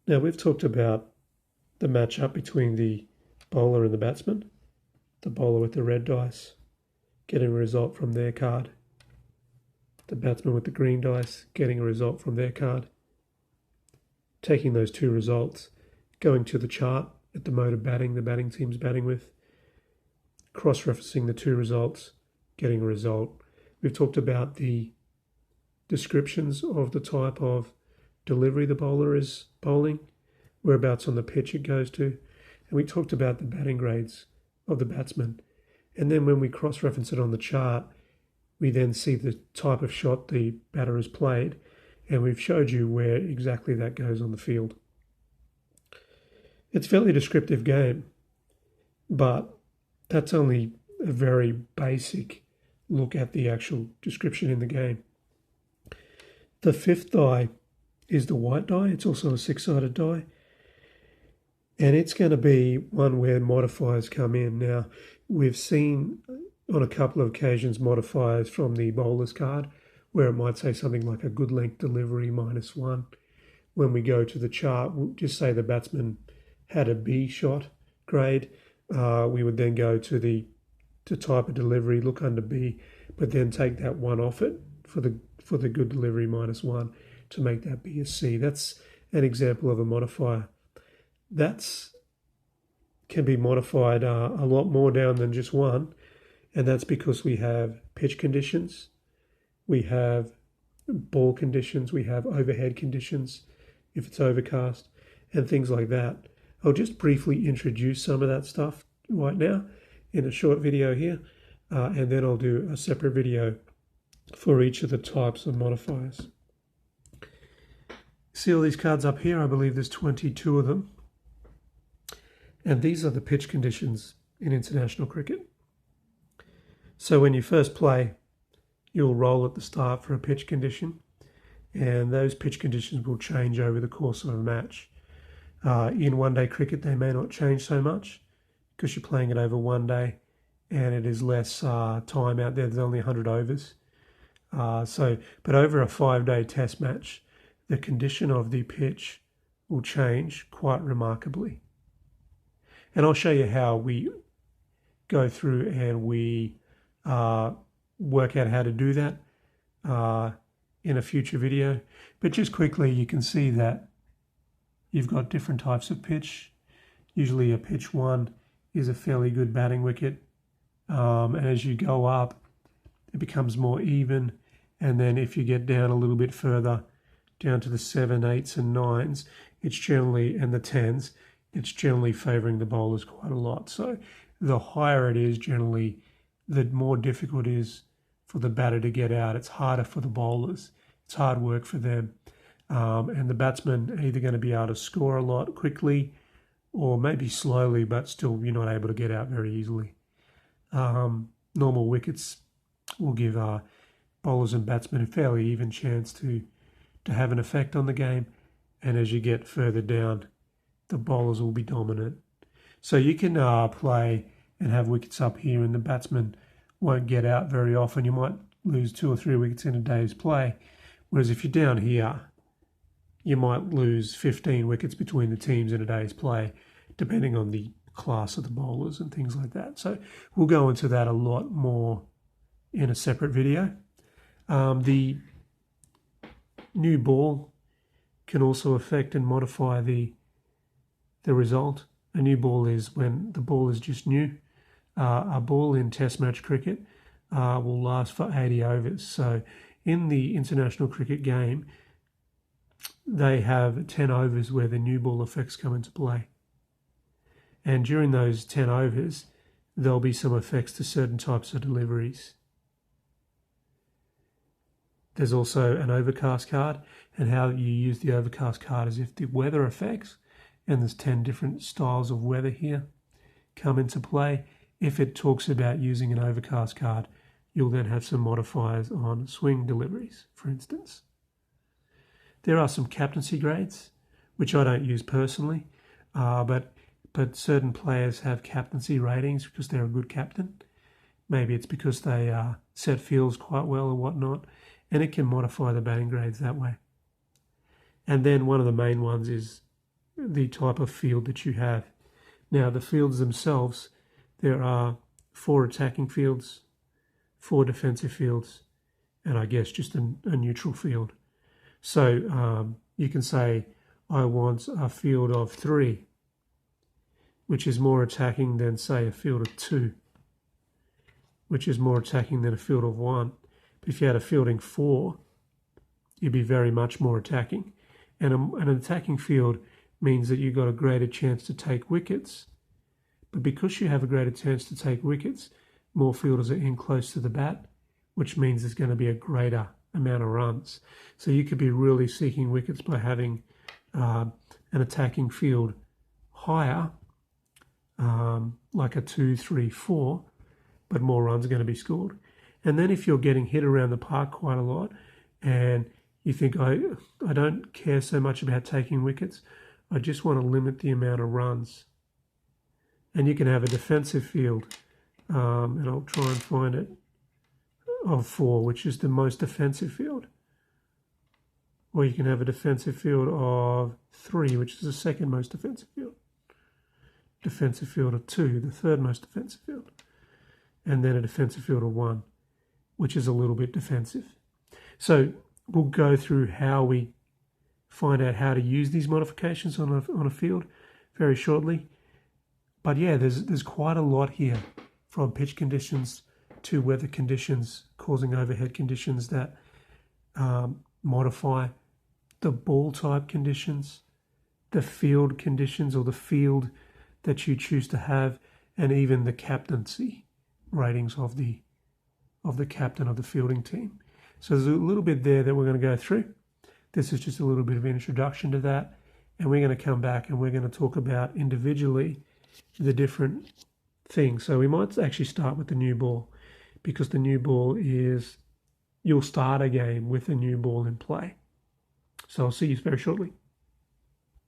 Now we've talked about the matchup between the bowler and the batsman. The bowler with the red dice getting a result from their card. The batsman with the green dice getting a result from their card. Taking those two results, going to the chart at the mode of batting the batting team's batting with, cross-referencing the two results, getting a result. We've talked about the descriptions of the type of delivery the bowler is bowling, whereabouts on the pitch it goes to, and we talked about the batting grades of the batsman. And then when we cross-reference it on the chart, we then see the type of shot the batter has played, and we've showed you where exactly that goes on the field. It's a fairly descriptive game, but that's only a very basic look at the actual description in the game. The fifth die is the white die. It's also a six-sided die. And it's going to be one where modifiers come in. Now, we've seen on a couple of occasions modifiers from the bowler's card, where it might say something like a good length delivery -1. When we go to the chart, we'll just say the batsman had a B shot grade. We would then go to the type of delivery, look under B, but then take that one off it for the good delivery -1 to make that be a C. That's an example of a modifier. That's can be modified a lot more down than just one, and that's because we have pitch conditions, we have ball conditions, we have overhead conditions if it's overcast, and things like that. I'll just briefly introduce some of that stuff right now in a short video here, and then I'll do a separate video for each of the types of modifiers. See all these cards up here? I believe there's 22 of them. And these are the pitch conditions in international cricket. So when you first play, you'll roll at the start for a pitch condition, and those pitch conditions will change over the course of a match. In one-day cricket, they may not change so much because you're playing it over one day and it is less time out there. There's only 100 overs. But over a 5-day test match, the condition of the pitch will change quite remarkably. And I'll show you how we go through and we work out how to do that in a future video. But just quickly, you can see that you've got different types of pitch. Usually a pitch 1 is a fairly good batting wicket. And as you go up, it becomes more even. And then if you get down a little bit further, down to the 7, 8s and 9s, it's generally, and the 10s, it's generally favouring the bowlers quite a lot. So the higher it is, generally, the more difficult it is for the batter to get out. It's harder for the bowlers. It's hard work for them. And the batsmen are either going to be able to score a lot quickly or maybe slowly, but still you're not able to get out very easily. Normal wickets will give bowlers and batsmen a fairly even chance to have an effect on the game. And as you get further down, the bowlers will be dominant. So you can play and have wickets up here and the batsman won't get out very often. You might lose 2 or 3 wickets in a day's play. Whereas if you're down here, you might lose 15 wickets between the teams in a day's play, depending on the class of the bowlers and things like that. So we'll go into that a lot more in a separate video. The new ball can also affect and modify the result. A new ball is when the ball is just new. A ball in Test match cricket will last for 80 overs. So in the international cricket game, they have 10 overs where the new ball effects come into play. And during those 10 overs, there'll be some effects to certain types of deliveries. There's also an overcast card, and how you use the overcast card is if the weather effects, and there's 10 different styles of weather here, come into play. If it talks about using an overcast card, you'll then have some modifiers on swing deliveries, for instance. There are some captaincy grades, which I don't use personally, but certain players have captaincy ratings because they're a good captain. Maybe it's because they set fields quite well or whatnot, and it can modify the batting grades that way. And then one of the main ones is the type of field that you have. Now, the fields themselves, there are 4 attacking fields, 4 defensive fields, and I guess just a neutral field. So you can say, I want a field of 3, which is more attacking than, say, a field of 2, which is more attacking than a field of 1. But if you had a fielding 4, you'd be very much more attacking. And an attacking field means that you've got a greater chance to take wickets. But because you have a greater chance to take wickets, more fielders are in close to the bat, which means there's going to be a greater amount of runs. So you could be really seeking wickets by having an attacking field higher, like a 2, 3, 4, but more runs are going to be scored. And then if you're getting hit around the park quite a lot and you think, I don't care so much about taking wickets, I just want to limit the amount of runs. And you can have a defensive field, and I'll try and find it, of 4, which is the most defensive field. Or you can have a defensive field of 3, which is the second most defensive field. Defensive field of 2, the third most defensive field. And then a defensive field of 1, which is a little bit defensive. So we'll go through how we find out how to use these modifications on a field very shortly. But yeah, there's quite a lot here, from pitch conditions to weather conditions causing overhead conditions that modify the ball type conditions, the field conditions or the field that you choose to have, and even the captaincy ratings of the captain of the fielding team. So there's a little bit there that we're going to go through. This is just a little bit of an introduction to that, and we're going to come back and we're going to talk about individually the different things. So we might actually start with the new ball, because the new ball is, you'll start a game with a new ball in play. So I'll see you very shortly.